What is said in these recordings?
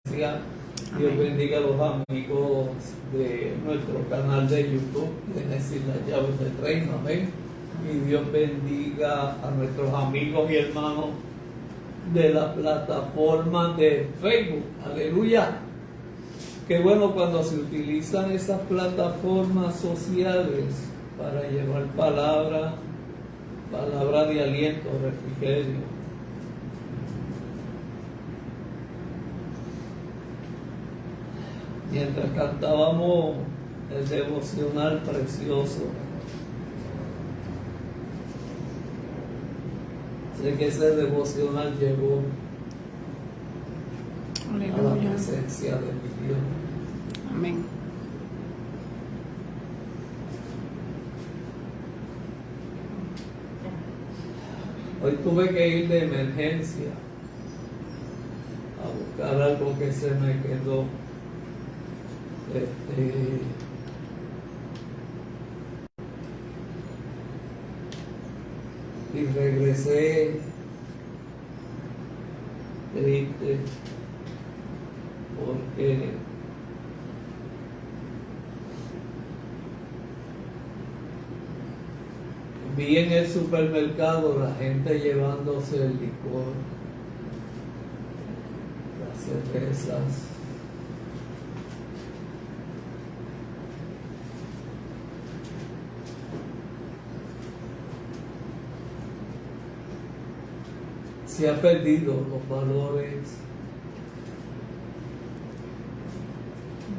Dios bendiga a los amigos de nuestro canal de YouTube, Génesis las llaves del reino, amén. Y Dios bendiga a nuestros amigos y hermanos de la plataforma de Facebook, aleluya. Qué bueno cuando se utilizan esas plataformas sociales para llevar palabra de aliento, refrigerio. Mientras cantábamos el devocional precioso, sé que ese devocional llegó a la presencia de mi Dios. Amén. Hoy tuve que ir de emergencia a buscar algo que se me quedó. Y regresé triste porque vi en el supermercado la gente llevándose el licor, las cervezas. Se ha perdido los valores.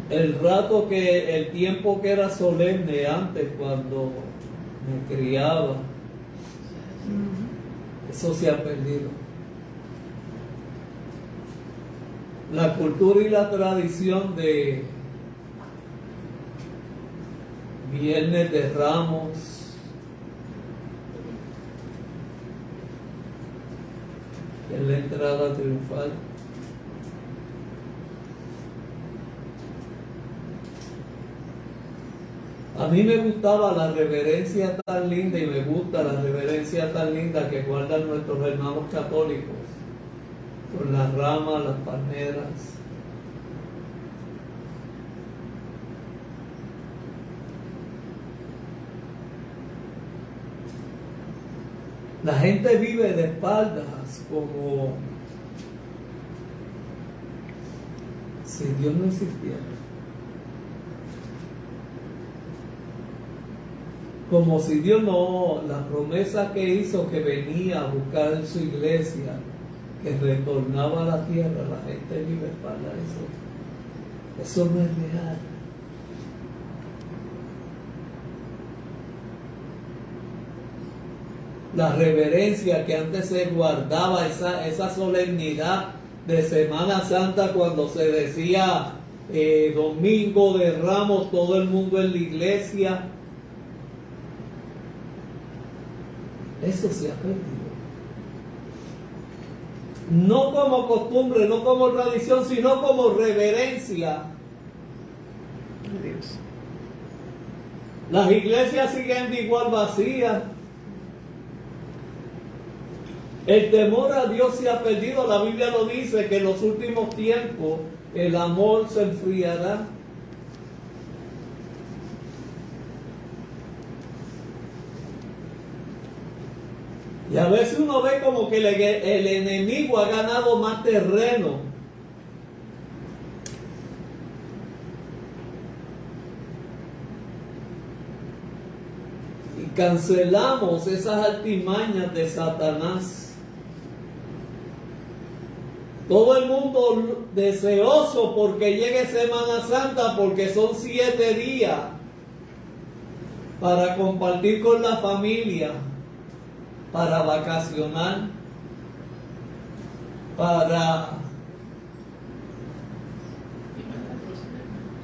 El tiempo que era solemne antes cuando me criaba, eso se ha perdido. La cultura y la tradición de Viernes de Ramos, en la entrada triunfal. A mí me gustaba la reverencia tan linda y me gusta la reverencia tan linda que guardan nuestros hermanos católicos con las ramas, las palmeras. La gente vive de espaldas como si Dios no existiera. Como si Dios no, la promesa que hizo que venía a buscar en su iglesia, que retornaba a la tierra, la gente vive de espaldas eso. Eso no es real. La reverencia que antes se guardaba, esa solemnidad de Semana Santa cuando se decía Domingo de Ramos, todo el mundo en la iglesia, eso se ha perdido. No como costumbre, no como tradición, sino como reverencia. Dios. Las iglesias siguen de igual vacías. El temor a Dios se ha perdido. La Biblia lo dice que en los últimos tiempos el amor se enfriará. Y a veces uno ve como que el enemigo ha ganado más terreno. Y cancelamos esas artimañas de Satanás. Todo el mundo deseoso porque llegue Semana Santa, porque son 7 días para compartir con la familia, para vacacionar, para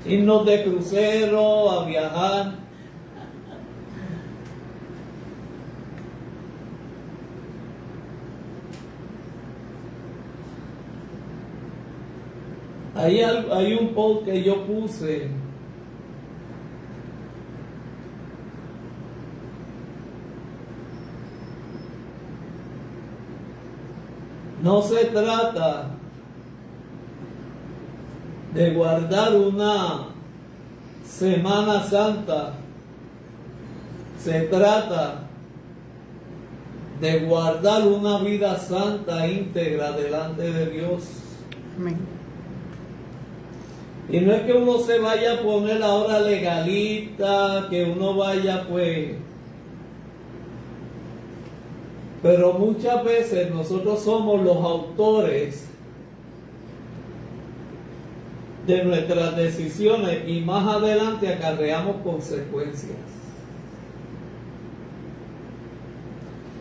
irnos de crucero, a viajar. Hay un post que yo puse. No se trata de guardar una Semana Santa, se trata de guardar una vida santa, íntegra delante de Dios. Amén. Y no es que uno se vaya a poner ahora legalista, que uno vaya pues... Pero muchas veces nosotros somos los autores de nuestras decisiones y más adelante acarreamos consecuencias.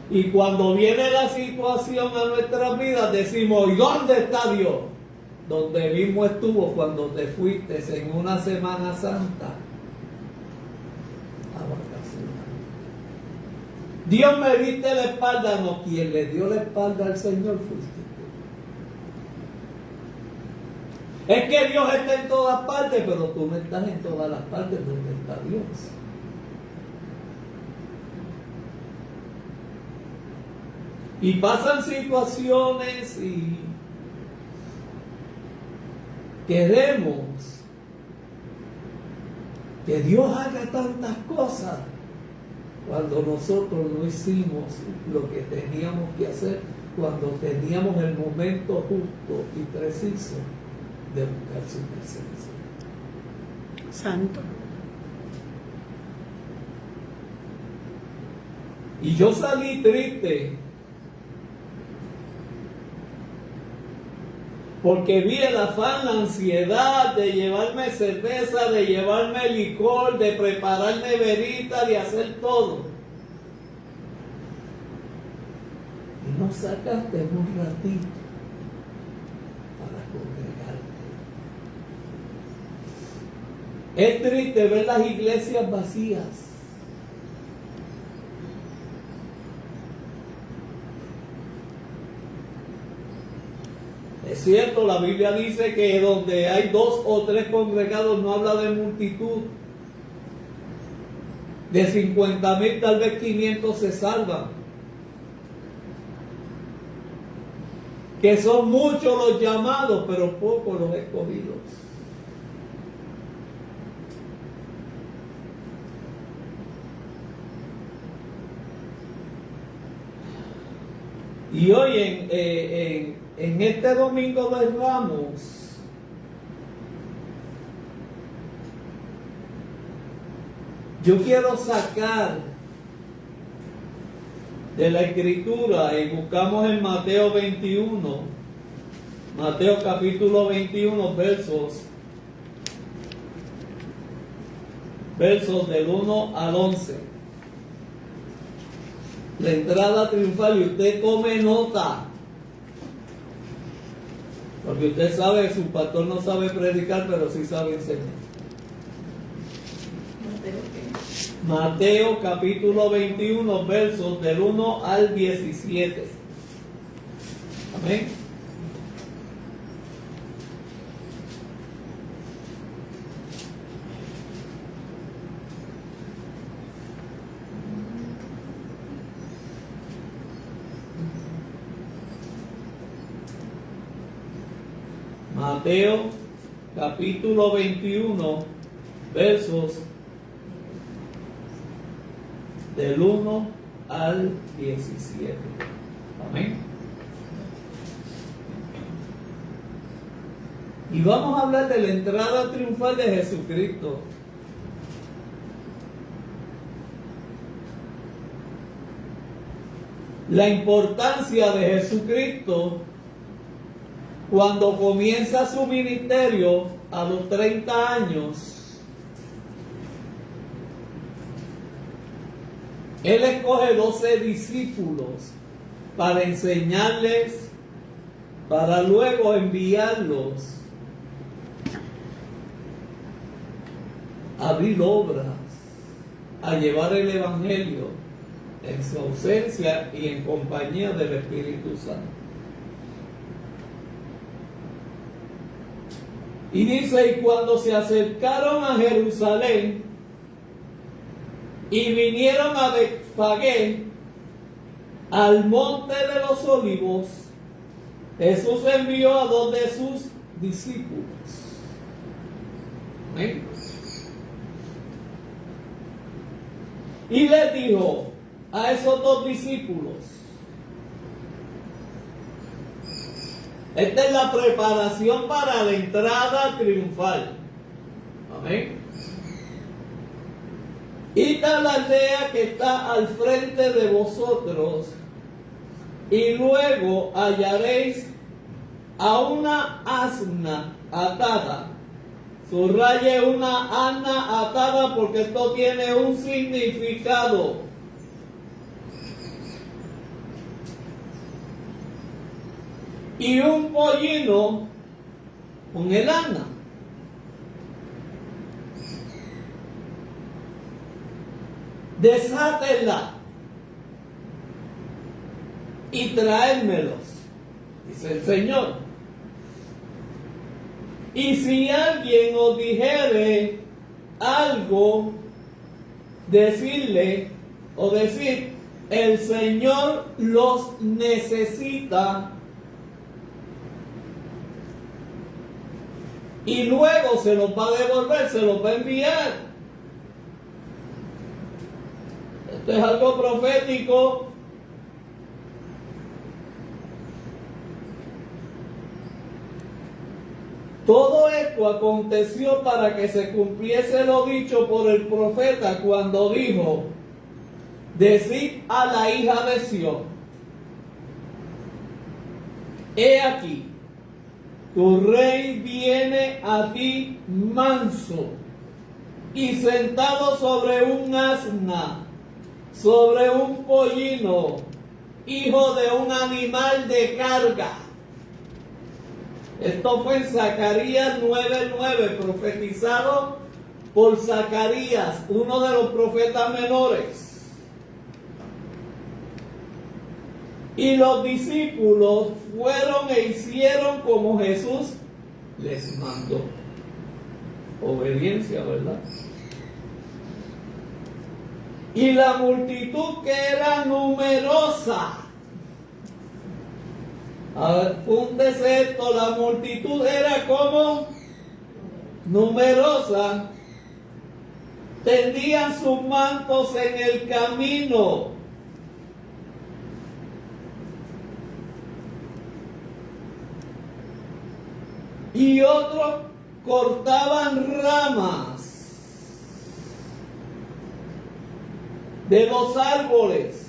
Y cuando viene la situación a nuestras vidas decimos, ¿y dónde está Dios? Donde mismo estuvo cuando te fuiste en una Semana Santa a vacacionar. Dios me diste la espalda, no, quien le dio la espalda al Señor fuiste tú. Es que Dios está en todas partes, pero tú no estás en todas las partes donde está Dios. Y pasan situaciones y queremos que Dios haga tantas cosas cuando nosotros no hicimos lo que teníamos que hacer, cuando teníamos el momento justo y preciso de buscar su presencia. Santo. Y yo salí triste porque vi el afán, la ansiedad de llevarme cerveza, de llevarme licor, de preparar neverita, de hacer todo. Y no sacaste un ratito para congregarte. Es triste ver las iglesias vacías. Es cierto, la Biblia dice que donde hay 2 o 3 congregados no habla de multitud. De 50,000 tal vez 500 se salvan. Que son muchos los llamados, pero pocos los escogidos. Y hoy en este domingo de Ramos, yo quiero sacar de la Escritura y buscamos en Mateo 21, Mateo capítulo 21, versos del 1 al 11. La entrada triunfal, y usted tome nota. Porque usted sabe, su pastor no sabe predicar, pero sí sabe enseñar. Mateo capítulo 21, versos del 1 al 17. Amén. Mateo capítulo 21, versos del 1 al 17. Amén. Y vamos a hablar de la entrada triunfal de Jesucristo. La importancia de Jesucristo cuando comienza su ministerio a los 30 años. Él escoge 12 discípulos para enseñarles, para luego enviarlos a abrir obras, a llevar el Evangelio en su ausencia y en compañía del Espíritu Santo. Y dice, y cuando se acercaron a Jerusalén y vinieron a Betfagé, al monte de los olivos, Jesús envió a 2 de sus discípulos. Amén. Y les dijo a esos dos discípulos: esta es la preparación para la entrada triunfal. Amén. Id a la aldea que está al frente de vosotros, y luego hallaréis a una asna atada. Subraye una asna atada porque esto tiene un significado. Y un pollino con el asna. Desátenla y traédmelos, dice el Señor. Y si alguien os dijere algo, decirle o decir: el Señor los necesita, y luego se los va a devolver, se los va a enviar. Esto es algo profético. Todo esto aconteció para que se cumpliese lo dicho por el profeta cuando dijo: decid a la hija de Sión, he aquí, tu rey viene a ti manso y sentado sobre un asna, sobre un pollino, hijo de un animal de carga. Esto fue en Zacarías 9:9, profetizado por Zacarías, uno de los profetas menores. Y los discípulos fueron e hicieron como Jesús les mandó. Obediencia, ¿verdad? Y la multitud, que era numerosa, apúntese esto, la multitud era como numerosa, tendían sus mantos en el camino. Y otros cortaban ramas de los árboles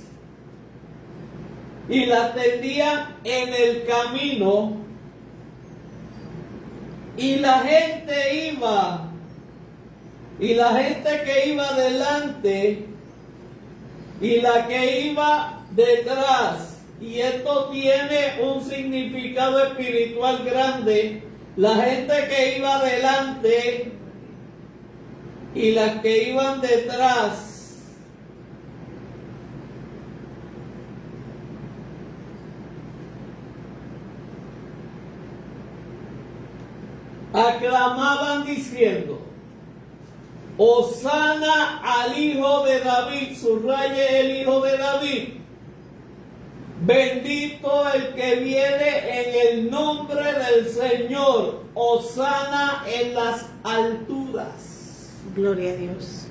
y las tendían en el camino, y la gente iba, y la gente que iba delante y la que iba detrás, y esto tiene un significado espiritual grande. La gente que iba delante y las que iban detrás aclamaban diciendo: Hosana al Hijo de David, subraye el Hijo de David, bendito el que viene en el nombre del Señor, hosana en las alturas. Gloria a Dios.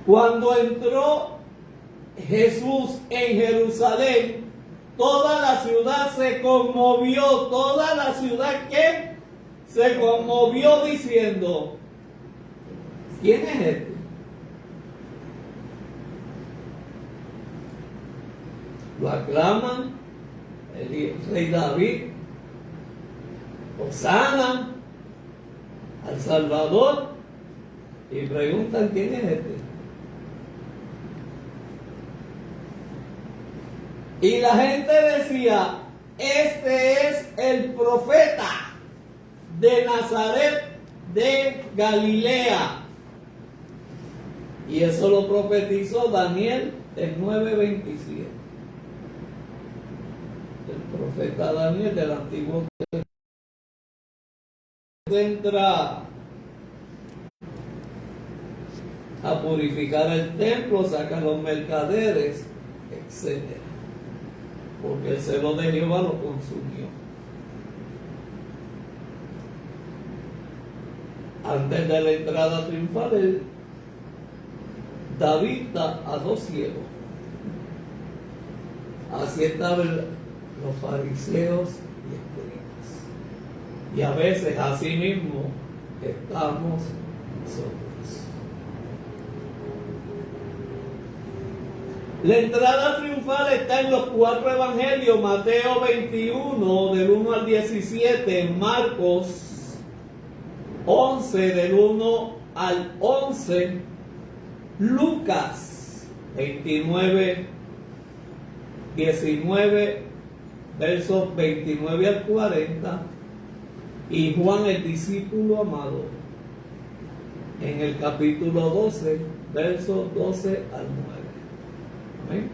Cuando entró Jesús en Jerusalén, toda la ciudad se conmovió, toda la ciudad que se conmovió diciendo: ¿quién es este? Lo aclaman, el rey David, hosana al Salvador, y preguntan: ¿quién es este? Y la gente decía: este es el profeta de Nazaret de Galilea. Y eso lo profetizó Daniel en 9:27. El profeta Daniel del Antiguo Testamento entra a purificar el templo, saca a los mercaderes, etc. Porque el celo de Jehová lo consumió. Antes de la entrada triunfal, David da a dos ciegos. Así estaban los fariseos y escribas. Y a veces así mismo estamos nosotros. La entrada triunfal está en los 4 evangelios: Mateo 21, del 1 al 17, Marcos 11, del 1 al 11, Lucas 29, 19, versos 29 al 40, y Juan, el discípulo amado, en el capítulo 12, versos 12 al 9. Amén.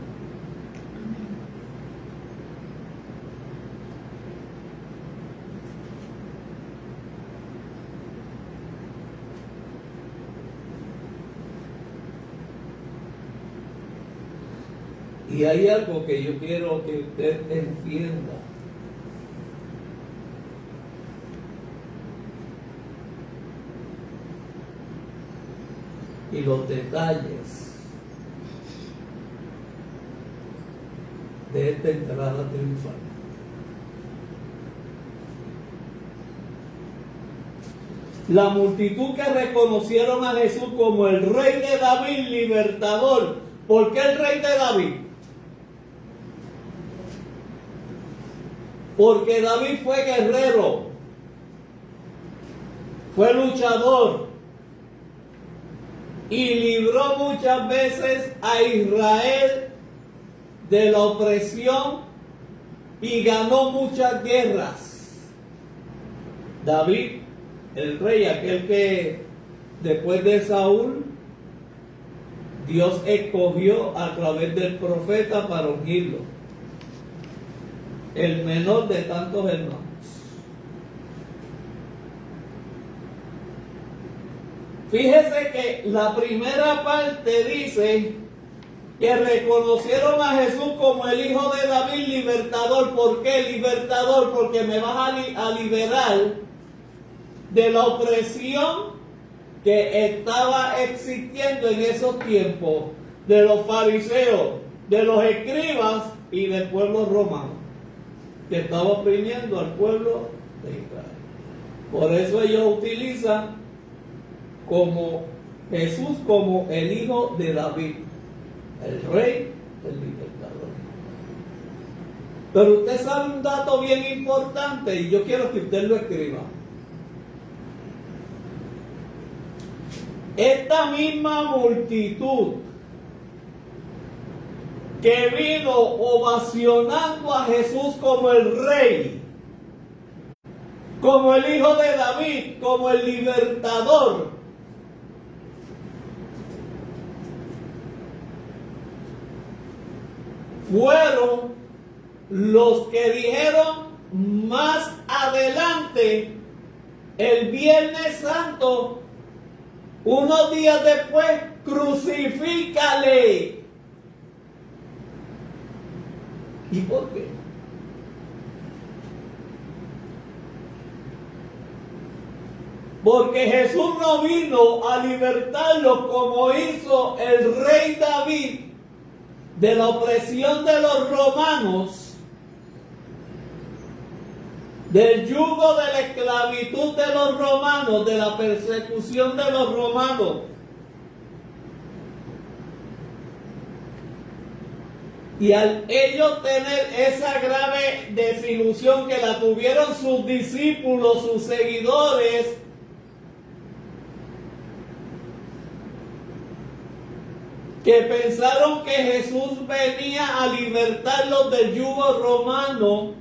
Y hay algo que yo quiero que usted entienda. Y los detalles de esta entrada triunfal. La multitud que reconocieron a Jesús como el Rey de David, libertador. ¿Por qué el Rey de David? Porque David fue guerrero, fue luchador y libró muchas veces a Israel de la opresión y ganó muchas guerras. David, el rey, aquel que después de Saúl, Dios escogió a través del profeta para ungirlo. El menor de tantos hermanos. Fíjese que la primera parte dice que reconocieron a Jesús como el Hijo de David, libertador. ¿Por qué libertador? Porque me vas a liberar de la opresión que estaba existiendo en esos tiempos, de los fariseos, de los escribas y del pueblo romano, que estaba oprimiendo al pueblo de Israel. Por eso ellos utilizan como Jesús como el Hijo de David, el Rey, el libertador. Pero usted sabe un dato bien importante y yo quiero que usted lo escriba. Esta misma multitud que vino ovacionando a Jesús como el Rey, como el Hijo de David, como el libertador, fueron los que dijeron más adelante, el Viernes Santo, unos días después: crucifícale. ¿Y por qué? Porque Jesús no vino a libertarlos como hizo el rey David de la opresión de los romanos, del yugo de la esclavitud de los romanos, de la persecución de los romanos. Y al ellos tener esa grave desilusión que la tuvieron sus discípulos, sus seguidores, que pensaron que Jesús venía a libertarlos del yugo romano,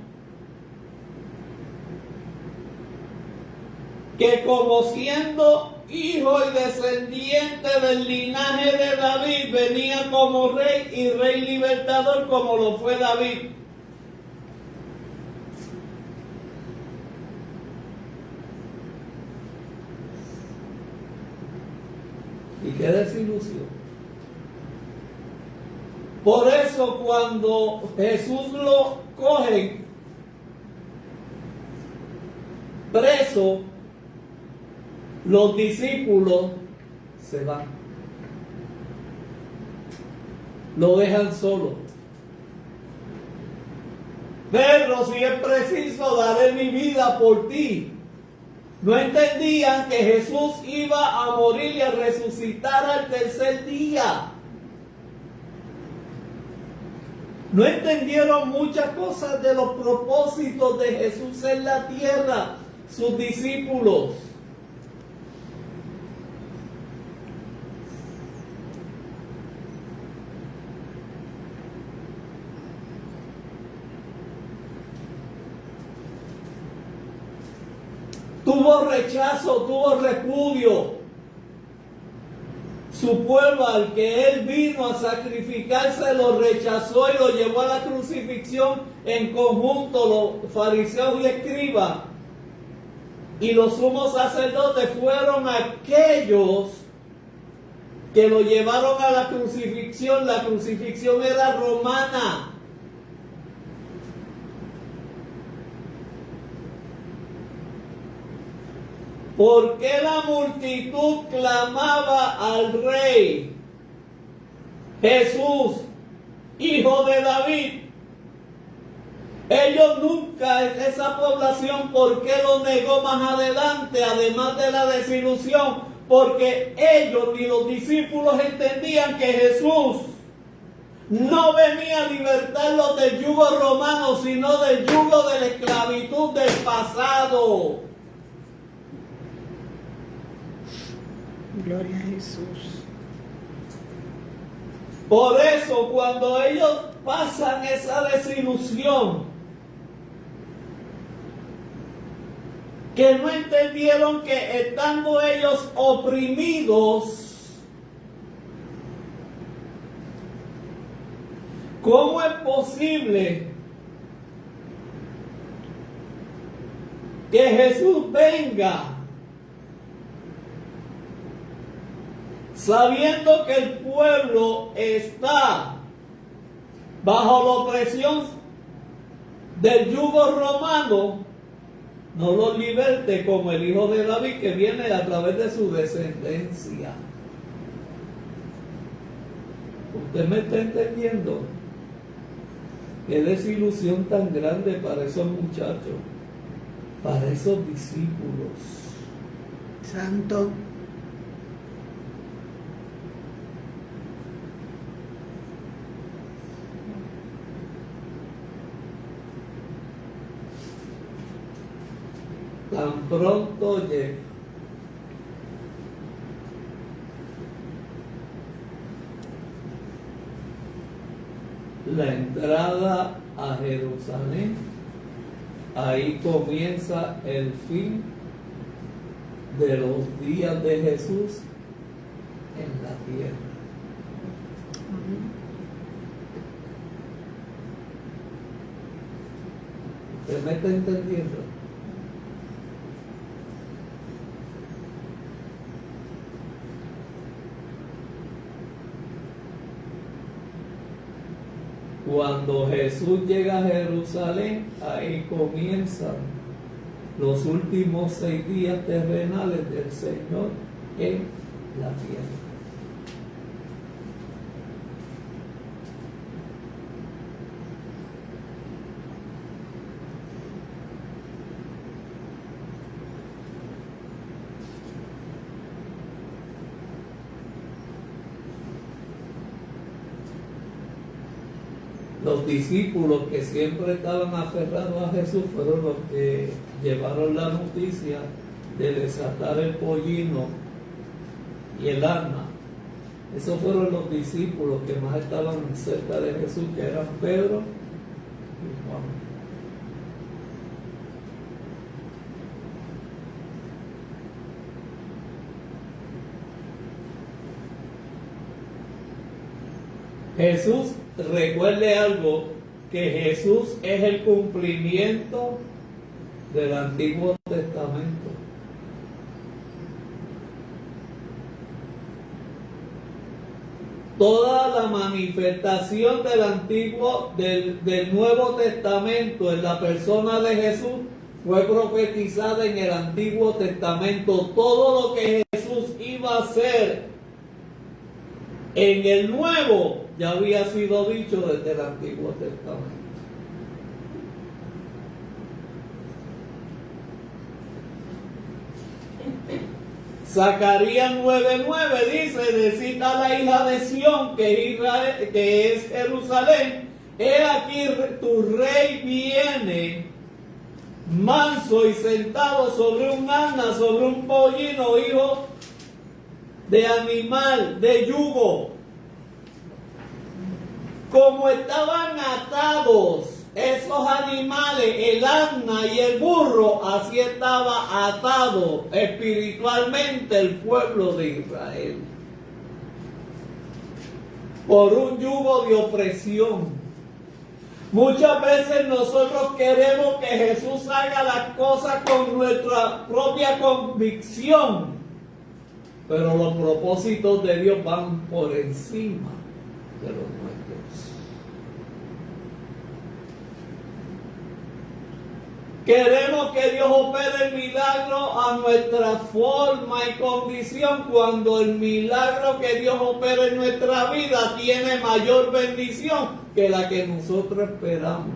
que como siendo hijo y descendiente del linaje de David, venía como rey y rey libertador como lo fue David. Y qué desilusión. Por eso cuando Jesús lo cogen preso, los discípulos se van. Lo dejan solo. Pedro, si es preciso, daré mi vida por ti. No entendían que Jesús iba a morir y a resucitar al tercer día. No entendieron muchas cosas de los propósitos de Jesús en la tierra, sus discípulos. Tuvo rechazo, tuvo repudio. Su pueblo al que él vino a sacrificarse lo rechazó y lo llevó a la crucifixión en conjunto, los fariseos y escribas. Y los sumos sacerdotes fueron aquellos que lo llevaron a la crucifixión. La crucifixión era romana. ¿Por qué la multitud clamaba al rey? Jesús, hijo de David. Ellos nunca, esa población, ¿por qué lo negó más adelante? Además de la desilusión, porque ellos ni los discípulos entendían que Jesús no venía a libertarlos del yugo romano, sino del yugo de la esclavitud del pasado. Gloria a Jesús. Por eso, cuando ellos pasan esa desilusión, que no entendieron que estando ellos oprimidos, ¿cómo es posible que Jesús venga sabiendo que el pueblo está bajo la opresión del yugo romano, no lo liberte como el hijo de David que viene a través de su descendencia? ¿Usted me está entendiendo? Qué desilusión tan grande para esos muchachos, para esos discípulos. Santo. Tan pronto llega la entrada a Jerusalén, ahí comienza el fin de los días de Jesús en la tierra. ¿Usted me está entendiendo? Cuando Jesús llega a Jerusalén, ahí comienzan los últimos 6 días terrenales del Señor en la tierra. Los discípulos que siempre estaban aferrados a Jesús fueron los que llevaron la noticia de desatar el pollino y el asna. Esos fueron los discípulos que más estaban cerca de Jesús, que eran Pedro y Juan. Jesús, recuerde algo, que Jesús es el cumplimiento del Antiguo Testamento. Toda la manifestación del Nuevo Testamento en la persona de Jesús fue profetizada en el Antiguo Testamento. Todo lo que Jesús iba a hacer en el Nuevo ya había sido dicho desde el Antiguo Testamento. Zacarías 9:9 dice: decida a la hija de Sión, que es Jerusalén, he aquí tu rey viene, manso y sentado sobre un asna, sobre un pollino, hijo de animal, de yugo. Como estaban atados esos animales, el asna y el burro, así estaba atado espiritualmente el pueblo de Israel, por un yugo de opresión. Muchas veces nosotros queremos que Jesús haga las cosas con nuestra propia convicción, pero los propósitos de Dios van por encima de los nuestros. Queremos que Dios opere el milagro a nuestra forma y condición, cuando el milagro que Dios opera en nuestra vida tiene mayor bendición que la que nosotros esperamos.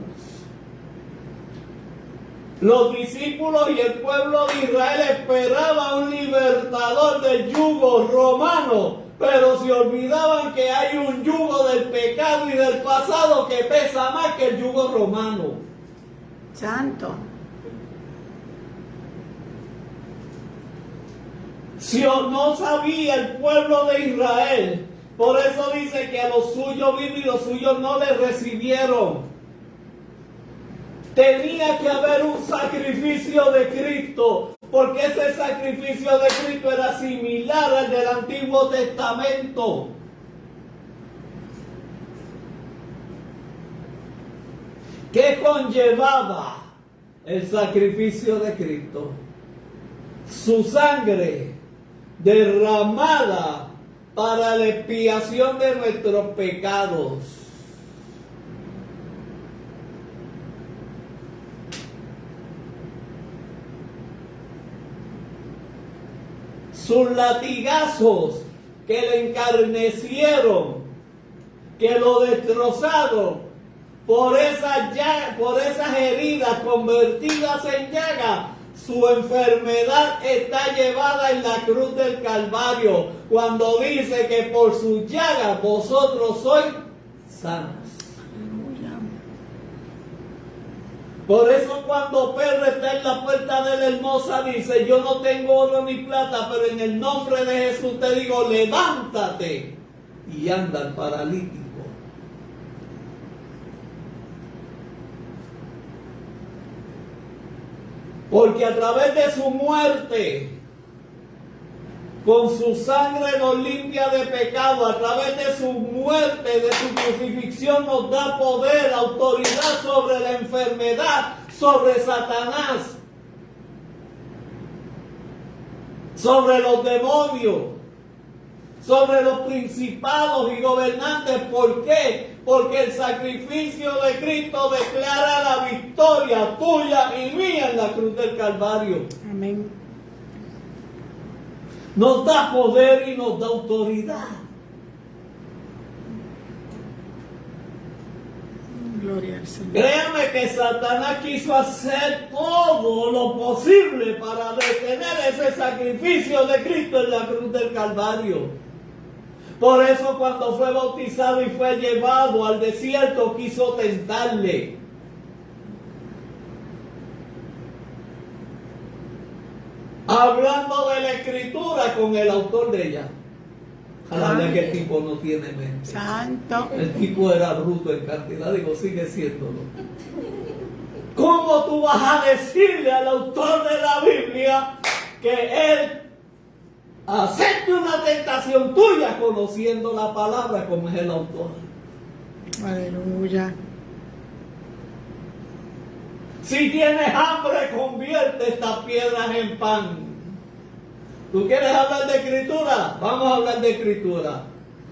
Los discípulos y el pueblo de Israel esperaban un libertador del yugo romano, pero se olvidaban que hay un yugo del pecado y del pasado que pesa más que el yugo romano. Santo. Si no sabía el pueblo de Israel, por eso dice que a los suyos vino y los suyos no le recibieron. Tenía que haber un sacrificio de Cristo, porque ese sacrificio de Cristo era similar al del Antiguo Testamento. ¿Qué conllevaba el sacrificio de Cristo? Su sangre derramada para la expiación de nuestros pecados. Sus latigazos que le encarnecieron, que lo destrozaron, por esas heridas convertidas en llagas, su enfermedad está llevada en la cruz del Calvario, cuando dice que por sus llagas vosotros sois sanos. Aleluya. Por eso cuando Pedro está en la puerta de la hermosa dice: yo no tengo oro ni plata, pero en el nombre de Jesús te digo, levántate y anda al paralítico. Porque a través de su muerte, con su sangre nos limpia de pecado. A través de su muerte, de su crucifixión, nos da poder, autoridad sobre la enfermedad, sobre Satanás, sobre los demonios, sobre los principados y gobernantes. ¿Por qué? Porque el sacrificio de Cristo declara la victoria tuya y mía en la cruz del Calvario. Amén. Nos da poder y nos da autoridad. Gloria al Señor. Créame que Satanás quiso hacer todo lo posible para detener ese sacrificio de Cristo en la cruz del Calvario. Por eso cuando fue bautizado y fue llevado al desierto, quiso tentarle. Hablando de la escritura con el autor de ella. Habla que el tipo no tiene mente. Santo. El tipo era bruto en cantidad, digo, sigue siéndolo. ¿Cómo tú vas a decirle al autor de la Biblia que él acepte una tentación tuya conociendo la palabra como es el autor? Aleluya. Si tienes hambre, convierte estas piedras en pan. ¿Tú quieres hablar de escritura? Vamos a hablar de escritura.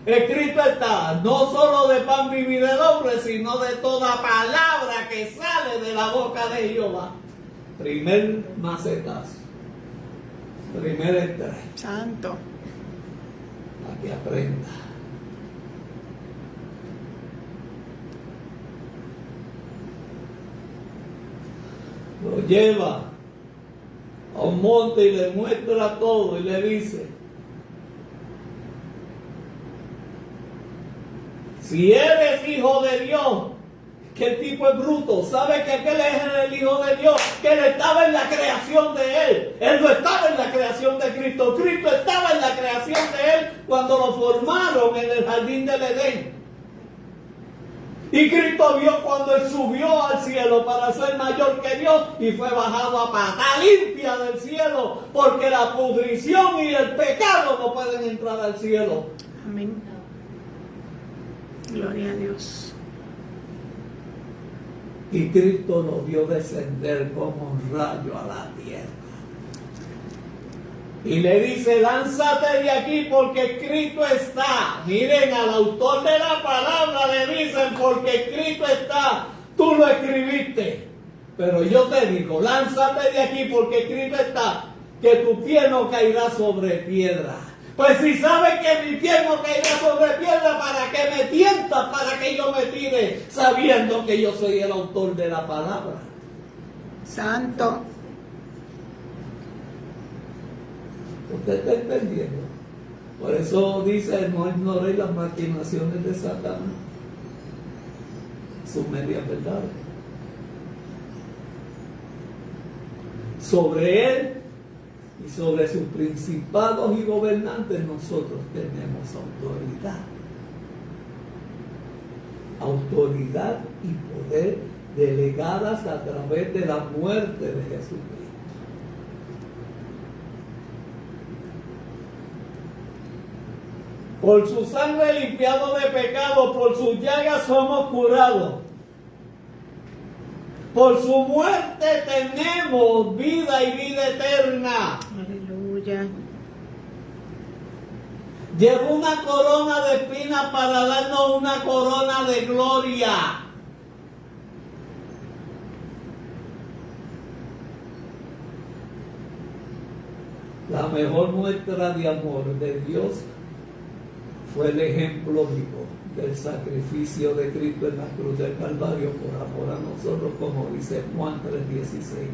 Escrito está, no solo de pan vivirá el hombre, sino de toda palabra que sale de la boca de Jehová. Primer macetazo. Primer estrés. Santo. A que aprenda. Lo lleva a un monte y le muestra todo y le dice: si eres hijo de Dios, que el tipo es bruto, sabe que aquel es el hijo de Dios, que él estaba en la creación de él no estaba en la creación de Cristo, Cristo estaba en la creación de él cuando lo formaron en el jardín del Edén. Y Cristo vio cuando él subió al cielo para ser mayor que Dios y fue bajado a pata limpia del cielo, porque la pudrición y el pecado no pueden entrar al cielo. Amén. Gloria a Dios. Y Cristo lo vio descender como un rayo a la tierra. Y le dice: lánzate de aquí porque escrito está. Miren, al autor de la palabra le dicen: porque escrito está. Tú lo escribiste. Pero yo te digo: lánzate de aquí porque escrito está que tu pie no caerá sobre piedra. Pues si sabes que mi pie no caerá sobre piedra, ¿para qué me tientas? ¿Para que yo me tire sabiendo que yo soy el autor de la palabra? Santo. ¿Usted está entendiendo? Por eso dice: no ignoréis las maquinaciones de Satanás, sus medias verdades. Sobre él y sobre sus principados y gobernantes nosotros tenemos autoridad. Autoridad y poder delegadas a través de la muerte de Jesucristo. Por su sangre limpiado de pecado, por sus llagas somos curados. Por su muerte tenemos vida y vida eterna. Aleluya. Llevó una corona de espinas para darnos una corona de gloria. La mejor muestra de amor de Dios fue el ejemplo vivo del sacrificio de Cristo en la cruz del Calvario por amor a nosotros, como dice Juan 3:16,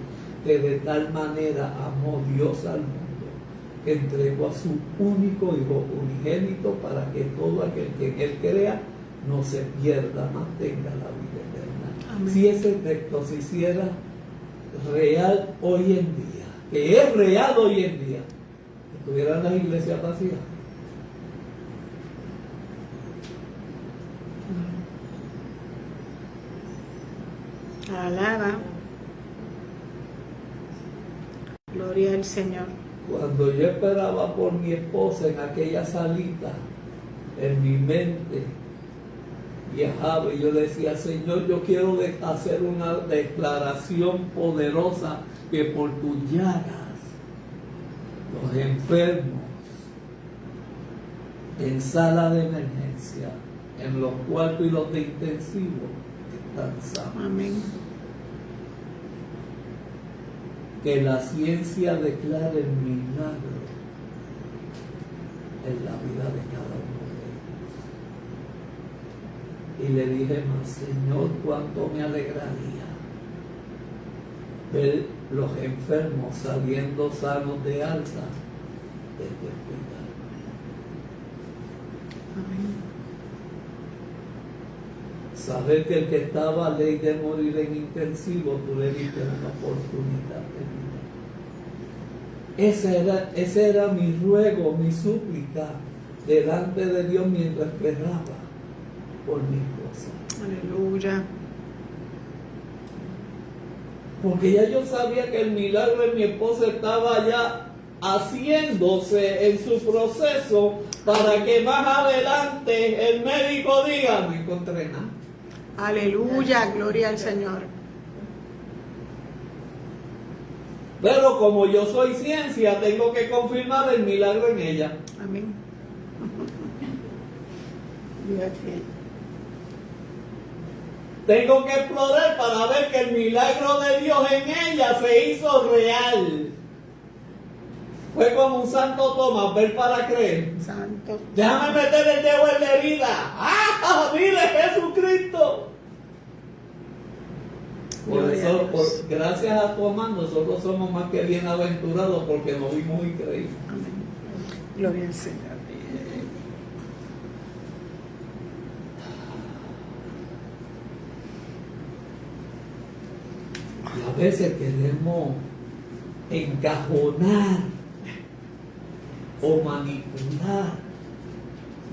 que de tal manera amó Dios al mundo, que entregó a su único Hijo unigénito para que todo aquel que en Él crea no se pierda, mas tenga la vida eterna. Amén. Si ese texto se hiciera real hoy en día, que es real hoy en día, estuvieran las iglesias vacías. Alaba. Gloria al Señor. Cuando yo esperaba por mi esposa en aquella salita, en mi mente viajaba y yo le decía: Señor, yo quiero hacer una declaración poderosa que por tus llagas los enfermos en sala de emergencia, en los cuartos y los de intensivo, están sanos. Amén. Que la ciencia declare el milagro en la vida de cada uno de ellos. Y le dije más: Señor, cuánto me alegraría ver los enfermos saliendo sanos de alta de este hospital. Amén. Saber que el que estaba a ley de morir en intensivo, tú le diste una oportunidad de vida. Ese era mi ruego, mi súplica delante de Dios mientras esperaba por mi esposa. Aleluya. Porque ya yo sabía que el milagro de mi esposa estaba ya haciéndose en su proceso para que más adelante el médico diga: no encontré nada. Aleluya. Gloria al Señor. Pero como yo soy ciencia, tengo que confirmar el milagro en ella. Amén. Dios es fiel. Tengo que explorar para ver que el milagro de Dios en ella se hizo real. Fue como un Santo Tomás, ver para creer. Santo. Déjame meter el dedo en la herida. ¡Ah! ¡Mire Jesucristo! Por Gloria eso, a Dios. gracias a Tomás, nosotros somos más que bienaventurados porque nos vimos y creímos. Amén. Gloria al Señor. Y a veces queremos encajonar o manipular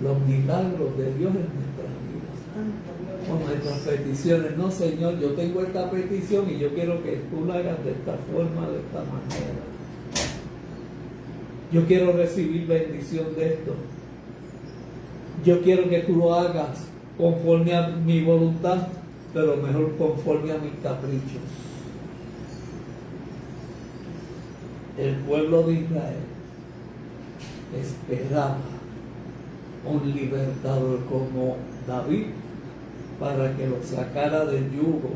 los milagros de Dios en nuestras vidas. Con nuestras peticiones. No, Señor, yo tengo esta petición y yo quiero que tú la hagas de esta forma, de esta manera. Yo quiero recibir bendición de esto. Yo quiero que tú lo hagas conforme a mi voluntad, pero mejor conforme a mis caprichos. El pueblo de Israel esperaba un libertador como David para que lo sacara del yugo,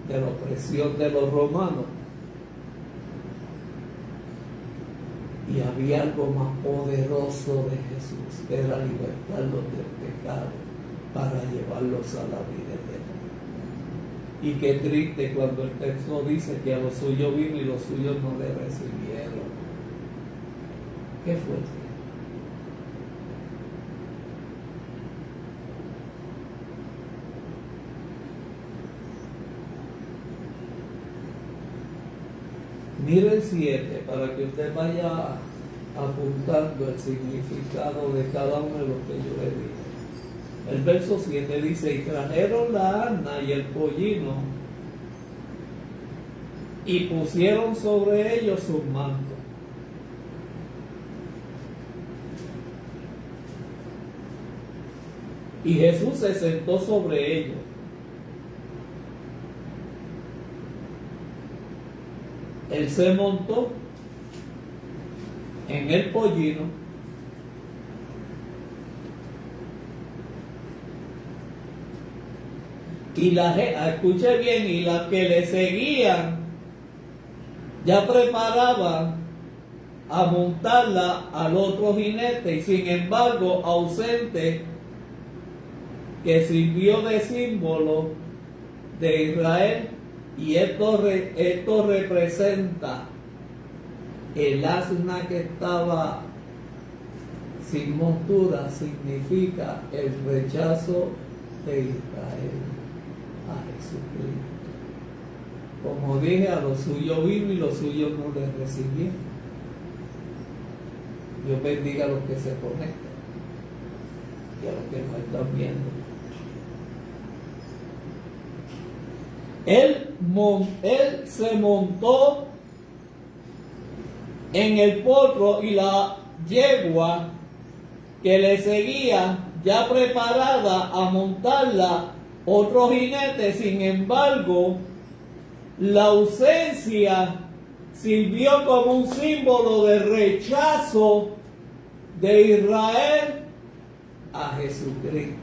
de la opresión de los romanos. Y había algo más poderoso de Jesús, que era libertarlos del pecado para llevarlos a la vida eterna. Y qué triste cuando el texto dice que a los suyos vino y los suyos no le recibieron. ¿Qué fue? Mire el 7 para que usted vaya apuntando el significado de cada uno de los que yo le dije. El verso 7 dice: y trajeron la asna y el pollino y pusieron sobre ellos sus mantos. Y Jesús se sentó sobre ellos. Él se montó en el pollino y escuche bien, y las que le seguían ya preparaban a montarla al otro jinete, y sin embargo ausente, que sirvió de símbolo de Israel. Y esto representa el asna que estaba sin montura, significa el rechazo de Israel a Jesucristo. Como dije, a los suyos vino y los suyos no les recibieron. Dios bendiga a los que se conectan y a los que no están viendo. Él se montó en el potro y la yegua que le seguía ya preparada a montarla otro jinete. Sin embargo, la ausencia sirvió como un símbolo de rechazo de Israel a Jesucristo.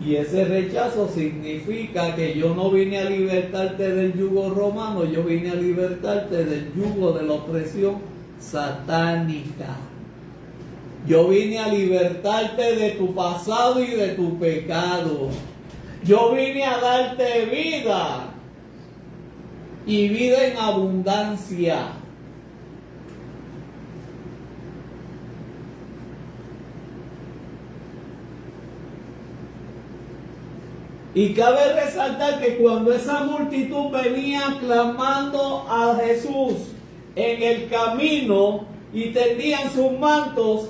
Y ese rechazo significa que yo no vine a libertarte del yugo romano, yo vine a libertarte del yugo de la opresión satánica. Yo vine a libertarte de tu pasado y de tu pecado. Yo vine a darte vida y vida en abundancia. Y cabe resaltar que cuando esa multitud venía clamando a Jesús en el camino y tendían sus mantos,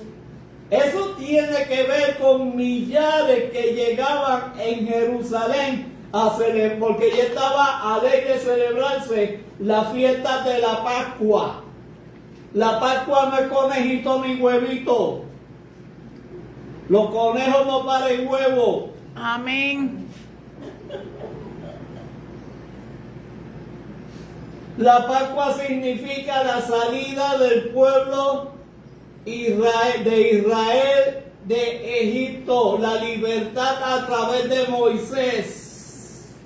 eso tiene que ver con millares que llegaban en Jerusalén a celebrar, porque ya estaba alegre de celebrarse la fiesta de la Pascua. La Pascua no es conejito ni huevito. Los conejos no paren huevo. Amén. La Pascua significa la salida del pueblo de Israel de Egipto, la libertad a través de Moisés.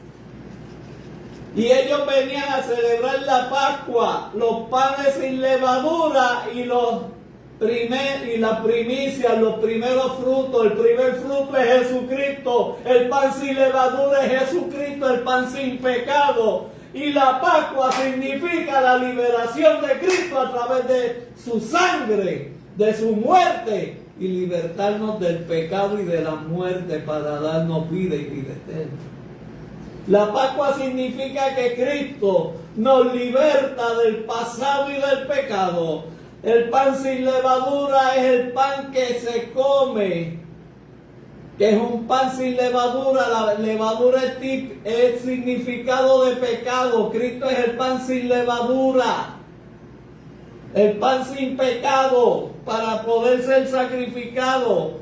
Y ellos venían a celebrar la Pascua, los panes sin levadura y las primicias, los primeros frutos. El primer fruto es Jesucristo, el pan sin levadura es Jesucristo, el pan sin pecado. Y la Pascua significa la liberación de Cristo a través de su sangre, de su muerte, y libertarnos del pecado y de la muerte para darnos vida y vida eterna. La Pascua significa que Cristo nos liberta del pasado y del pecado. El pan sin levadura es el pan que se come, que es un pan sin levadura. La levadura es significado de pecado. Cristo es el pan sin levadura, el pan sin pecado para poder ser sacrificado.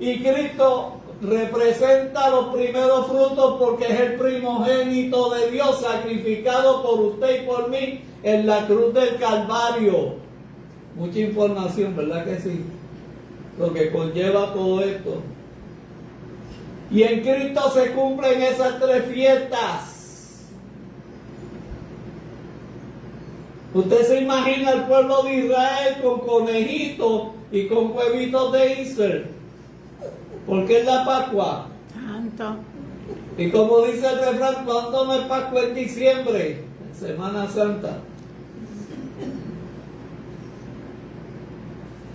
Y Cristo representa los primeros frutos porque es el primogénito de Dios sacrificado por usted y por mí en la cruz del Calvario. Mucha información, ¿verdad que sí? Lo que conlleva todo esto. Y en Cristo se cumplen esas tres fiestas. Usted se imagina el pueblo de Israel con conejitos y con huevitos de Easter. Porque es la Pascua. Santo. Y como dice el refrán, ¿cuándo no es Pascua? En diciembre, en Semana Santa.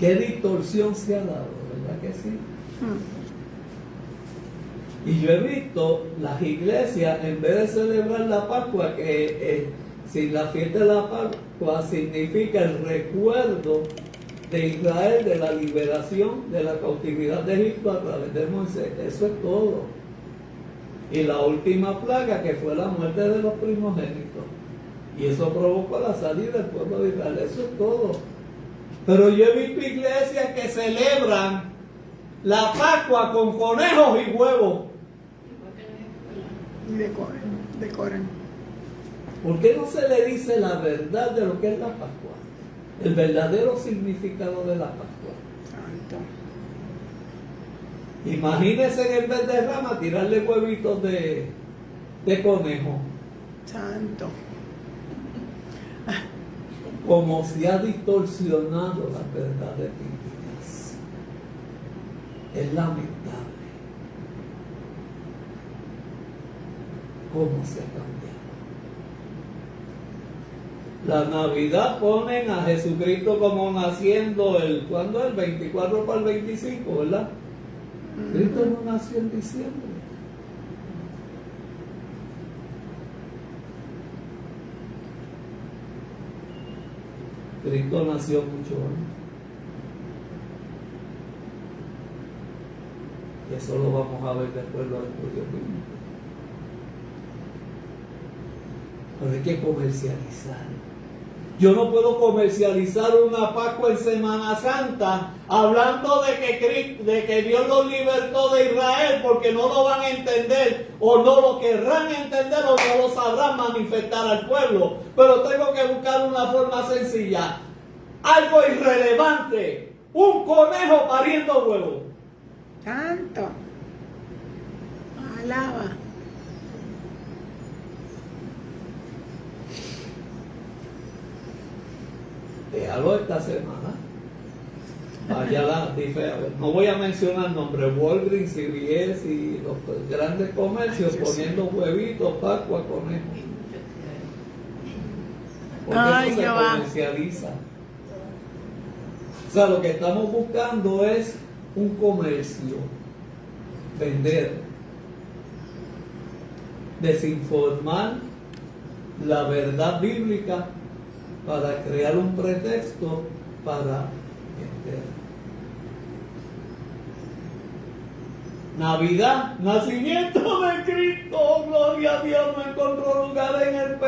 Qué distorsión se ha dado, ¿verdad que sí? Y yo he visto las iglesias, en vez de celebrar la Pascua, que si la fiesta de la Pascua significa el recuerdo de Israel, de la liberación de la cautividad de Egipto a través de Moisés. Eso es todo. Y la última plaga, que fue la muerte de los primogénitos. Y eso provocó la salida del pueblo de Israel. Eso es todo. Pero yo he visto iglesias que celebran la Pascua con conejos y huevos. Y decoran. ¿Por qué no se le dice la verdad de lo que es la Pascua? El verdadero significado de la Pascua. Santo. Imagínense que en vez de rama tirarle huevitos de conejo. Santo. Como se ha distorsionado las verdades bíblicas. Es lamentable cómo se ha cambiado. La Navidad ponen a Jesucristo como naciendo ¿cuándo es? El 24 para el 25, ¿verdad? Cristo no nació en diciembre. Cristo nació mucho antes. Y eso lo vamos a ver después los estudios bíblicos. Pero hay que comercializar. Yo no puedo comercializar una Pascua en Semana Santa hablando de que Dios los libertó de Israel, porque no lo van a entender, o no lo querrán entender, o no lo sabrán manifestar al pueblo. Pero tengo que buscar una forma sencilla. Algo irrelevante. Un conejo pariendo huevos. Santo. Alaba. Algo esta semana. Allá no voy a mencionar nombres, Walgreens, CVS y los grandes comercios poniendo huevitos, Pascua, conejos. Porque eso se comercializa. O sea, lo que estamos buscando es un comercio, vender, desinformar la verdad bíblica para crear un pretexto para vender. Navidad, nacimiento de Cristo, gloria a Dios, no encontró lugar en el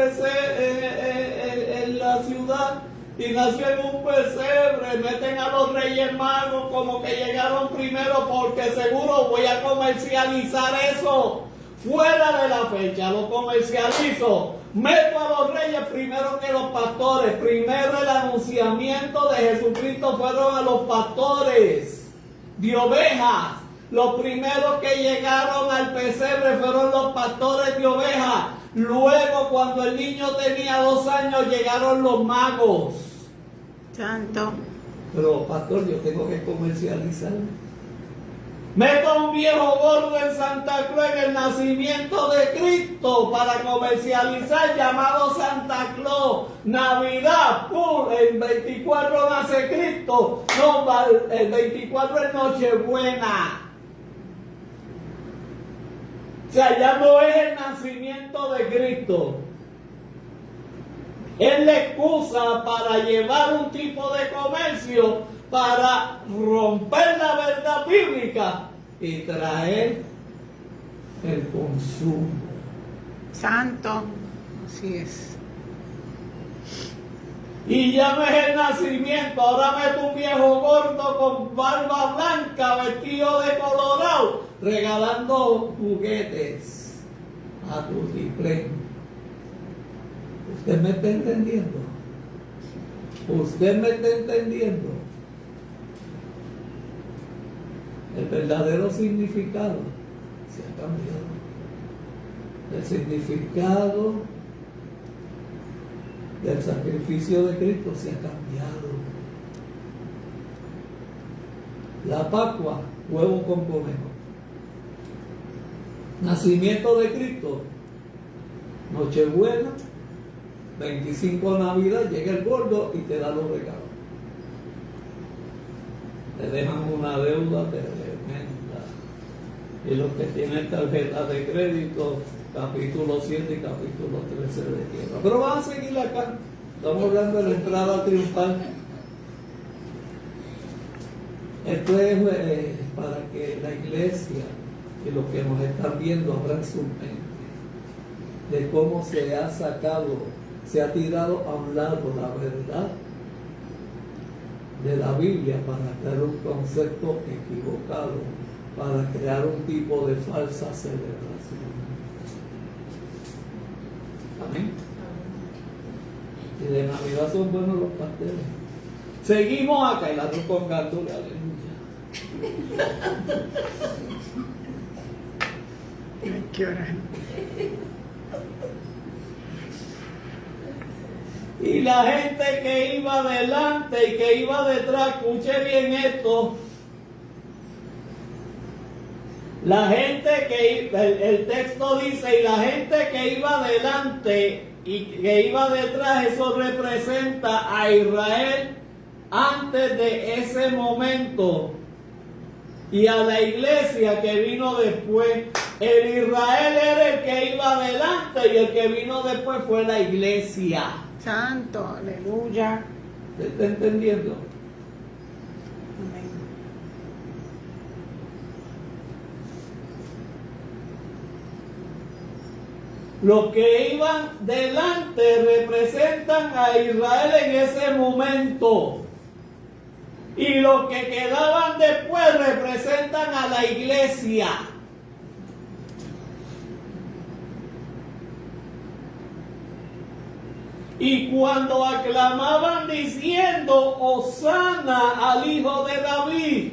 en la ciudad y nació en un pesebre. Meten a los Reyes Magos como que llegaron primero, porque seguro voy a comercializar eso fuera de la fecha, lo comercializo. Meto a los reyes primero que los pastores. Primero el anunciamiento de Jesucristo fueron a los pastores de ovejas. Los primeros que llegaron al pesebre fueron los pastores de ovejas. Luego, cuando el niño tenía 2 años, llegaron los magos. Santo. Pero, pastor, yo tengo que comercializar. Meto un viejo gordo en Santa Cruz en el nacimiento de Cristo para comercializar, llamado Santa Claus. Navidad, el 24 nace Cristo. No, el 24 es Nochebuena. O sea, ya no es el nacimiento de Cristo. Es la excusa para llevar un tipo de comercio para romper la verdad bíblica y traer el consumo. Santo. Así es. Y ya no es el nacimiento, ahora meto un viejo gordo con barba blanca, vestido de colorado, regalando juguetes a tutiplén. ¿Usted me está entendiendo? ¿Usted me está entendiendo? El verdadero significado se ha cambiado. El significado del sacrificio de Cristo se ha cambiado. La Pascua, huevo con conejo. Nacimiento de Cristo, Nochebuena, 25 Navidad, llega el gordo y te da los regalos. Te dejan una deuda tremenda. Y los que tienen tarjeta de crédito, capítulo 7 y capítulo 13 de tierra. Pero van a seguir acá. Estamos hablando de la entrada triunfal. Esto es para que la iglesia y los que nos están viendo abran su mente de cómo se ha sacado, se ha tirado a un lado la verdad de la Biblia para crear un concepto equivocado, para crear un tipo de falsa celebración. Amén. Y de Navidad son buenos los pasteles. Seguimos acá, el arroz con gandules, aleluya. Hay que orar. Y la gente que iba adelante y que iba detrás, escuche bien esto. La gente que el texto dice, y la gente que iba adelante y que iba detrás, eso representa a Israel antes de ese momento. Y a la iglesia que vino después. El Israel era el que iba adelante y el que vino después fue la iglesia. Santo. Aleluya. ¿Se está entendiendo? Amén. Los que iban delante representan a Israel en ese momento. Y los que quedaban después representan a la iglesia. Y cuando aclamaban diciendo Hosana al hijo de David,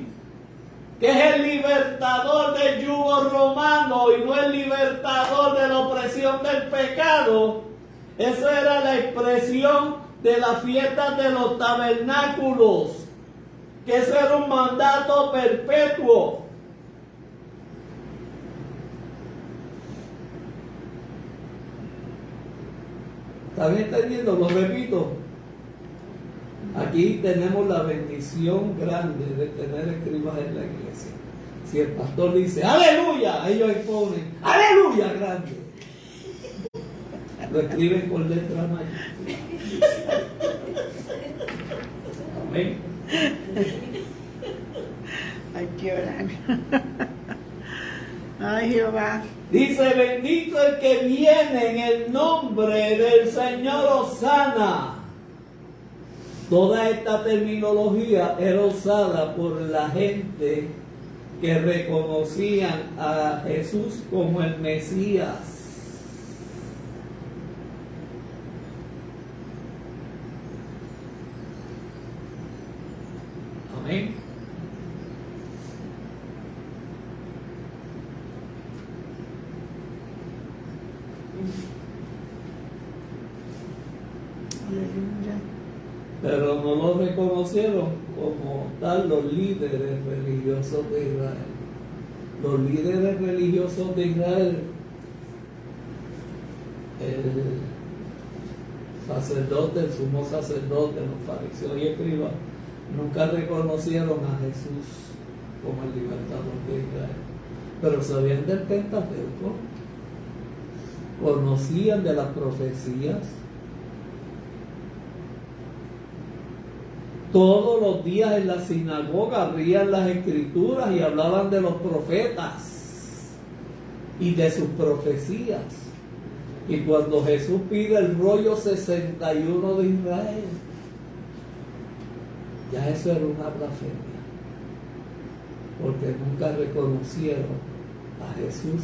que es el libertador del yugo romano y no el libertador de la opresión del pecado, esa era la expresión de las fiestas de los tabernáculos, que ese era un mandato perpetuo. ¿Están entendiendo? Lo repito. Aquí tenemos la bendición grande de tener escribas en la iglesia. Si el pastor dice aleluya, ellos exponen aleluya grande. Lo escriben con letra mayúscula. Amén. Hay que orar. Ay, Jehová. Dice, bendito el que viene en el nombre del Señor Hosana. Toda esta terminología era usada por la gente que reconocían a Jesús como el Mesías. Amén. Aleluya. Pero no lo reconocieron como tal los líderes religiosos de Israel. Los líderes religiosos de Israel, el sacerdote, el sumo sacerdote, los fariseos y escribas, nunca reconocieron a Jesús como el libertador de Israel. Pero sabían del Pentateuco, conocían de las profecías. Todos los días en la sinagoga abrían las escrituras y hablaban de los profetas y de sus profecías. Y cuando Jesús pide el rollo 61 de Israel, ya eso era una blasfemia, porque nunca reconocieron a Jesús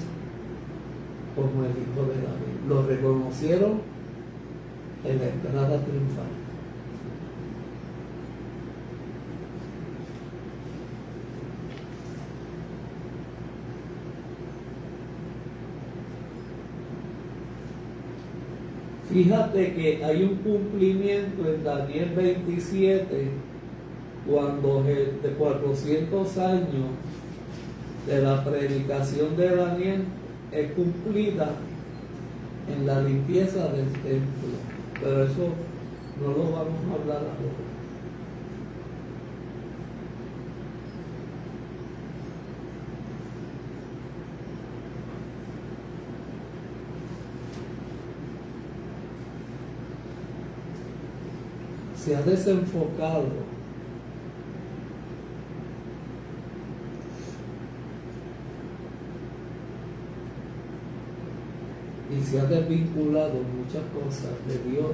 como el Hijo de David. Lo reconocieron en la entrada triunfal. Fíjate que hay un cumplimiento en Daniel 27, cuando de 400 años de la predicación de Daniel es cumplida en la limpieza del templo. Pero eso no lo vamos a hablar ahora. Se ha desenfocado y se ha desvinculado muchas cosas de Dios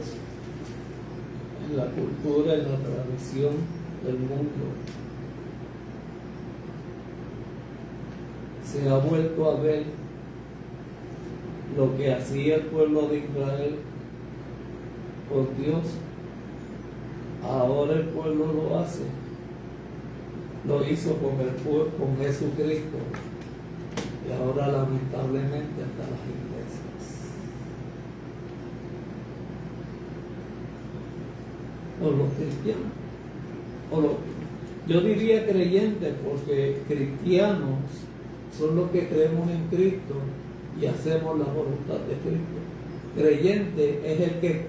en la cultura, en la tradición del mundo. Se ha vuelto a ver lo que hacía el pueblo de Israel con Dios. Ahora el pueblo lo hace. Lo hizo con Jesucristo. Y ahora lamentablemente hasta las iglesias. O los cristianos. Yo diría creyentes, porque cristianos son los que creemos en Cristo y hacemos la voluntad de Cristo. Creyente es el que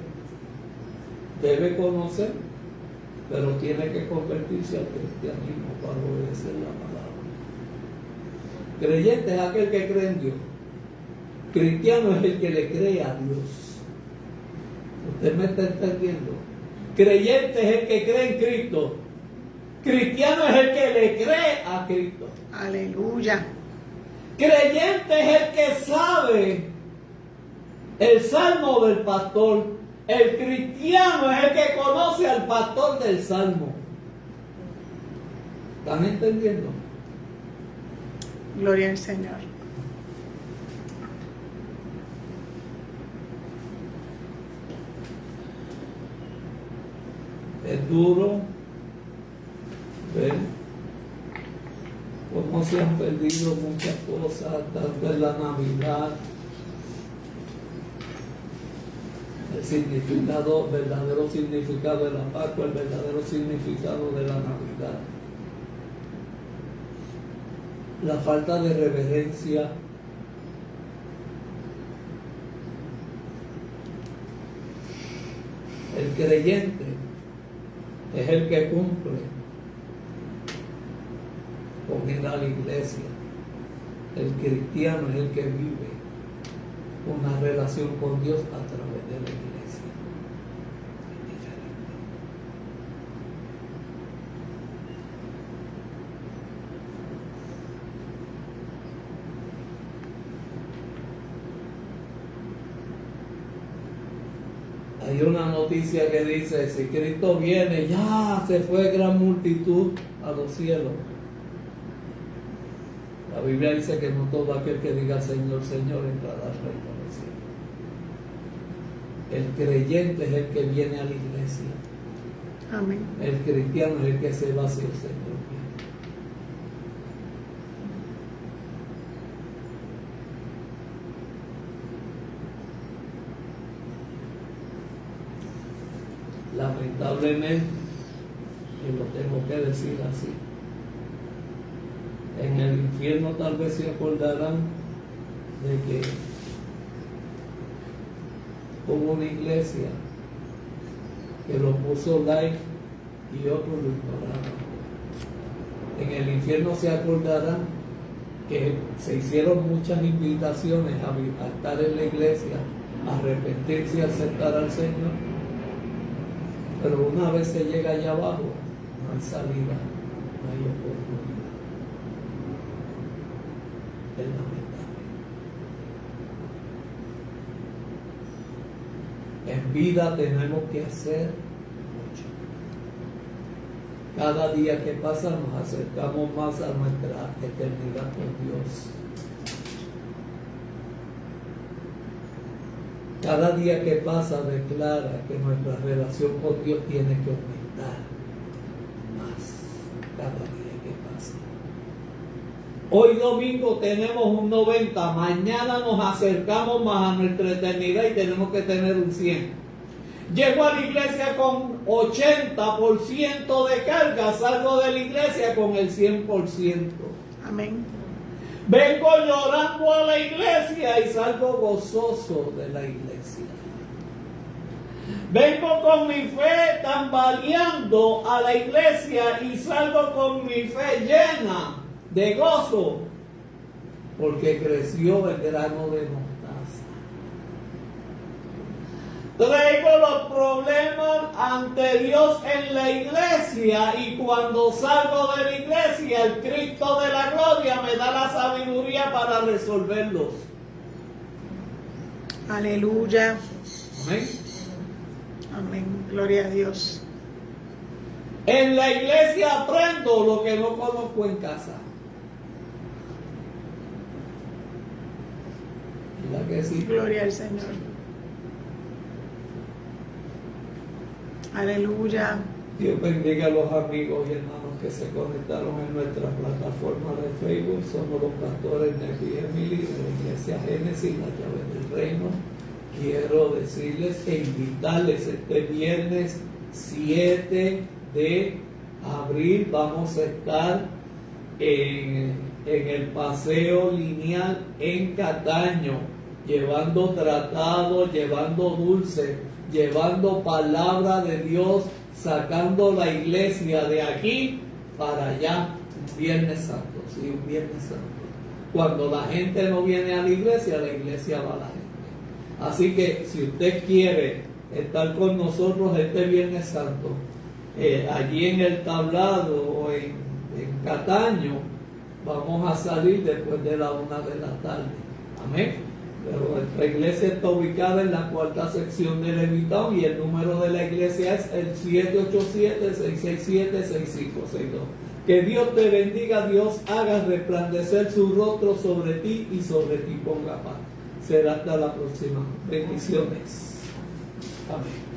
debe conocer, pero tiene que convertirse al cristianismo para obedecer la palabra. Creyente es aquel que cree en Dios. Cristiano es el que le cree a Dios. ¿Usted me está entendiendo? Creyente es el que cree en Cristo. Cristiano es el que le cree a Cristo. Aleluya. Creyente es el que sabe el salmo del pastor. El cristiano es el que conoce al pastor del salmo. ¿Están entendiendo? Gloria al Señor. Es duro ver cómo se han perdido muchas cosas, tanto en la Navidad. El significado, verdadero significado de la Pascua, el verdadero significado de la Navidad. La falta de reverencia. El creyente es el que cumple con ir a la iglesia. El cristiano es el que vive una relación con Dios a través de la iglesia. Es diferente. Hay una noticia que dice, si Cristo viene, ya se fue gran multitud a los cielos. La Biblia dice que no todo aquel que diga Señor, Señor entrará al reino del cielo. El creyente es el que viene a la iglesia. Amén. El cristiano es el que se va hacia el Señor. lamentablemente, y lo tengo que decir así, en el infierno tal vez se acordarán de que hubo una iglesia que lo puso live y otros lo ignoraron. En el infierno se acordarán que se hicieron muchas invitaciones a estar en la iglesia, a arrepentirse y aceptar al Señor, pero una vez se llega allá abajo, no hay salida, no hay oportunidad. Es lamentable. En vida tenemos que hacer mucho. Cada día que pasa nos acercamos más a nuestra eternidad con Dios. Cada día que pasa declara que nuestra relación con Dios tiene que aumentar más. Cada día que pasa. Hoy domingo tenemos un 90, mañana nos acercamos más a nuestra eternidad y tenemos que tener un 100. Llego a la iglesia con 80% de carga, salgo de la iglesia con el 100%. Amén. Vengo llorando a la iglesia y salgo gozoso de la iglesia. Vengo con mi fe tambaleando a la iglesia y salgo con mi fe llena de gozo, porque creció el grano de mostaza. Traigo los problemas ante Dios en la iglesia y cuando salgo de la iglesia, el Cristo de la gloria me da la sabiduría para resolverlos. Aleluya. Amén. Amén. Gloria a Dios. En la iglesia aprendo lo que no conozco en casa. ¿Verdad que sí? Gloria al Señor. Aleluya. Dios bendiga a los amigos y hermanos que se conectaron en nuestra plataforma de Facebook. Somos los pastores Nefi y Emily de la Iglesia Génesis, la llave del reino. Quiero decirles e invitarles este viernes 7 de abril. Vamos a estar en el paseo lineal en Cataño, llevando tratados, llevando dulces, llevando palabra de Dios, sacando la iglesia de aquí para allá, un Viernes Santo, sí, un Viernes Santo. Cuando la gente no viene a la iglesia va a la gente. Así que si usted quiere estar con nosotros este Viernes Santo, allí en el Tablado o en Cataño, vamos a salir después de la 1 de la tarde. Amén. Pero nuestra iglesia está ubicada en la 4ª sección de Levitown y el número de la iglesia es el 787-667-6562. Que Dios te bendiga, Dios haga resplandecer su rostro sobre ti y sobre ti ponga paz. Será hasta la próxima. Bendiciones. Amén.